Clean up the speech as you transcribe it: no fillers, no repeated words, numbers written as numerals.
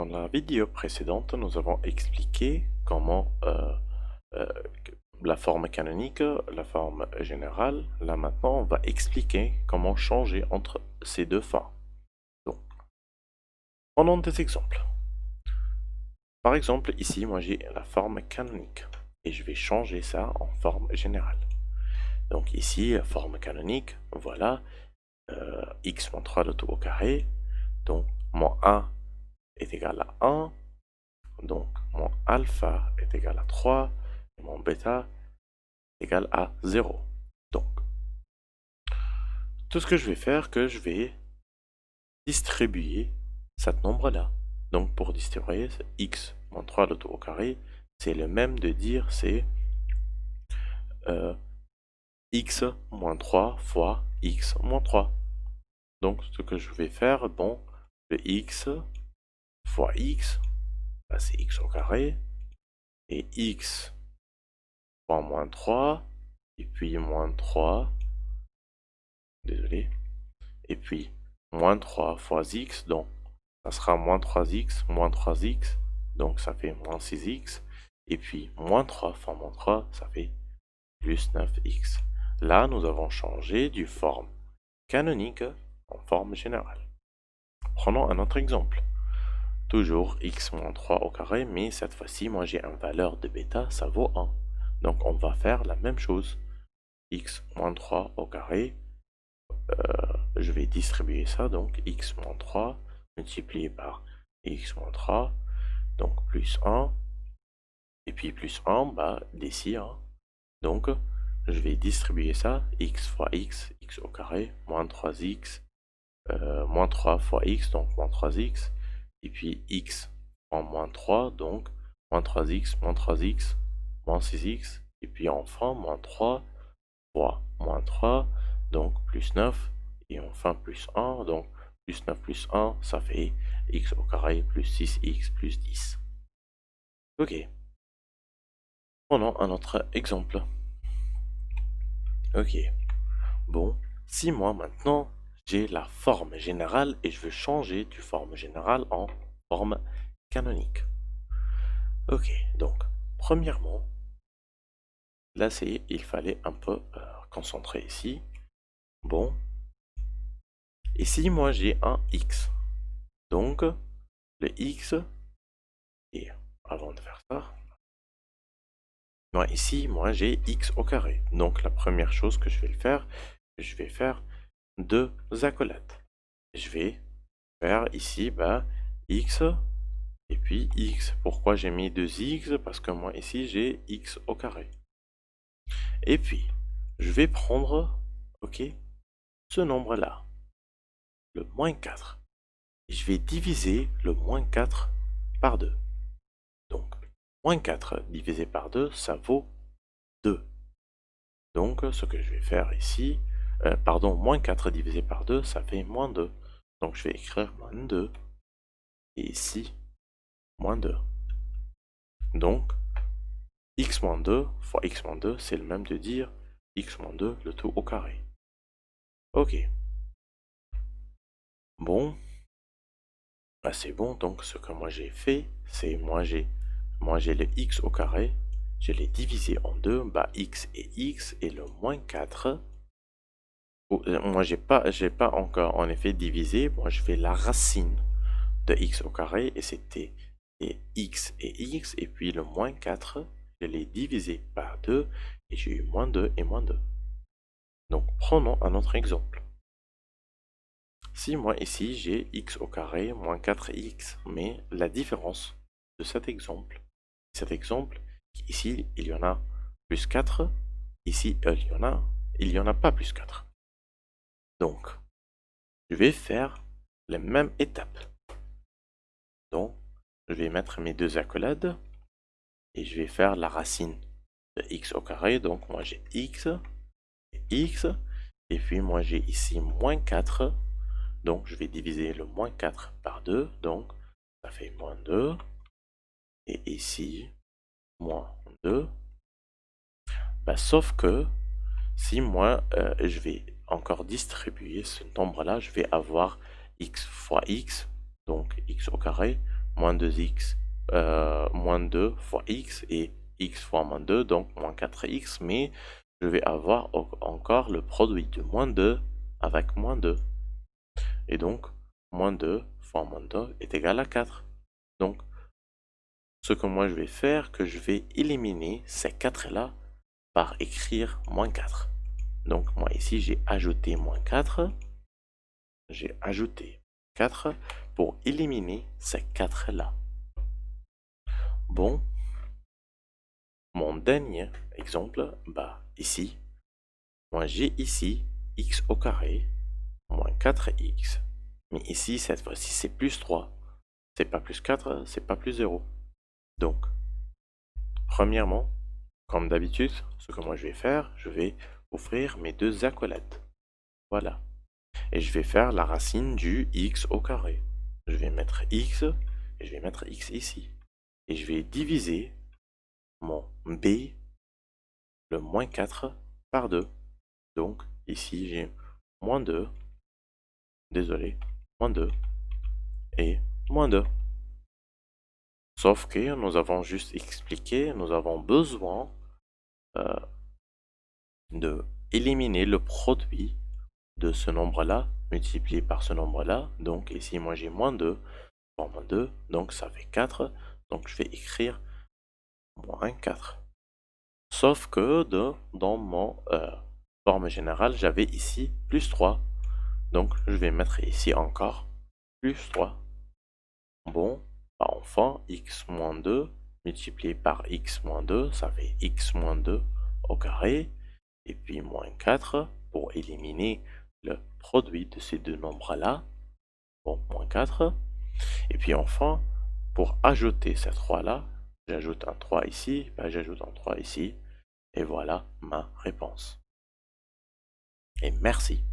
Dans la vidéo précédente, nous avons expliqué comment euh, la forme canonique, la forme générale. Là maintenant, on va expliquer comment changer entre ces deux formes. Donc, prenons des exemples. Par exemple, ici, moi j'ai la forme canonique et je vais changer ça en forme générale. Donc ici, la forme canonique, voilà, x moins 3 le tout au carré. Donc, mon 1 est égal à 1. Donc, mon alpha est égal à 3 et mon bêta est égal à 0. Donc, tout ce que je vais faire, que je vais distribuer cet nombre-là. Donc, pour distribuer x moins 3 le tout au carré, c'est le même de dire c'est x moins 3 fois x moins 3. Donc, ce que je vais faire, bon, le x fois x, c'est x au carré, et x fois moins 3, et puis moins 3, désolé, et puis moins 3 fois x, donc ça sera moins 3x, donc ça fait moins 6x, et puis moins 3 fois moins 3, ça fait plus 9x. Là, nous avons changé du forme canonique en forme générale. Prenons un autre exemple. Toujours x moins 3 au carré, mais cette fois-ci, moi j'ai une valeur de bêta, ça vaut 1. Donc on va faire la même chose. X moins 3 au carré, je vais distribuer ça, donc x moins 3 multiplié par x moins 3, donc plus 1, et puis plus 1, bah d'ici, hein. Donc je vais distribuer ça, x fois x, x au carré, moins 3x, moins 3 fois x, donc moins 3x, et puis x en moins 3, donc moins 3x, moins 6x, et puis enfin moins 3 fois moins 3, donc plus 9, et enfin plus 1, donc plus 9 plus 1, ça fait x au carré plus 6x plus 10. Ok, prenons un autre exemple. Ok, bon, si moi maintenant j'ai la forme générale et je veux changer du forme générale en forme canonique. Ok, donc, premièrement, là il fallait un peu concentrer ici. Bon, et si moi j'ai un x, donc le x, et avant de faire ça, moi ici, moi j'ai x au carré. Donc la première chose que je vais faire deux accolades. Je vais faire ici bah, x et puis x. Pourquoi j'ai mis deux x? Parce que moi ici j'ai x au carré. Et puis, je vais prendre, ok, ce nombre-là, le moins 4. Et je vais diviser le moins 4 par 2. Donc, moins 4 divisé par 2, ça vaut 2. Donc, ce que je vais faire ici, pardon, moins 4 divisé par 2, ça fait moins 2. Donc, je vais écrire moins 2. Et ici, moins 2. Donc, x moins 2 fois x moins 2, c'est le même de dire x moins 2, le tout au carré. Ok. Bon, bah c'est bon, donc ce que moi j'ai fait, c'est moi j'ai le x au carré, je l'ai divisé en deux, bah x et le moins 4. Moi j'ai pas encore en effet divisé, moi je fais la racine de x au carré et c'était x et puis le moins 4, je l'ai divisé par 2 et j'ai eu moins 2 et moins 2. Donc prenons un autre exemple. Si moi ici j'ai x au carré moins 4x, mais la différence de cet exemple, ici il y en a plus 4, ici il y en a pas plus 4. Donc je vais faire la même étape. Donc je vais mettre mes deux accolades et je vais faire la racine de x au carré. Donc moi j'ai x et puis moi j'ai ici moins 4. Donc, je vais diviser le moins 4 par 2. Donc, ça fait moins 2. Et ici, moins 2. Bah, sauf que, si moi, je vais encore distribuer ce nombre-là, je vais avoir x fois x, donc x au carré, moins 2x, moins 2 fois x et x fois moins 2, donc moins 4x, mais je vais avoir encore le produit de moins 2 avec moins 2. Et donc, moins 2 fois moins 2 est égal à 4. Donc, ce que moi je vais faire, que je vais éliminer ces 4-là par écrire moins 4. Donc, moi ici, j'ai ajouté moins 4. J'ai ajouté 4 pour éliminer ces 4-là. Bon, mon dernier exemple, bah ici, moi j'ai ici x au carré moins 4x. Mais ici, cette fois-ci, c'est plus 3. C'est pas plus 4, c'est pas plus 0. Donc, premièrement, comme d'habitude, ce que moi je vais faire, je vais offrir mes deux accolades. Voilà. Et je vais faire la racine du x au carré. Je vais mettre x et je vais mettre x ici. Et je vais diviser mon b, le moins 4, par 2. Donc ici j'ai moins 2, désolé, moins 2 et moins 2. Sauf que nous avons juste expliqué, nous avons besoin euh, de éliminer le produit de ce nombre-là multiplié par ce nombre-là. Donc ici, moi j'ai moins 2 fois moins 2, donc ça fait 4. Donc je vais écrire moins 4. Sauf que dans mon forme générale, j'avais ici plus 3. Donc je vais mettre ici encore plus 3. Bon, bah, enfin, x moins 2 multiplié par x moins 2, ça fait x moins 2 au carré. Et puis moins 4 pour éliminer le produit de ces deux nombres-là. Bon, moins 4. Et puis enfin, pour ajouter ces 3-là, j'ajoute un 3 ici, bah, j'ajoute un 3 ici. Et voilà ma réponse. Et merci.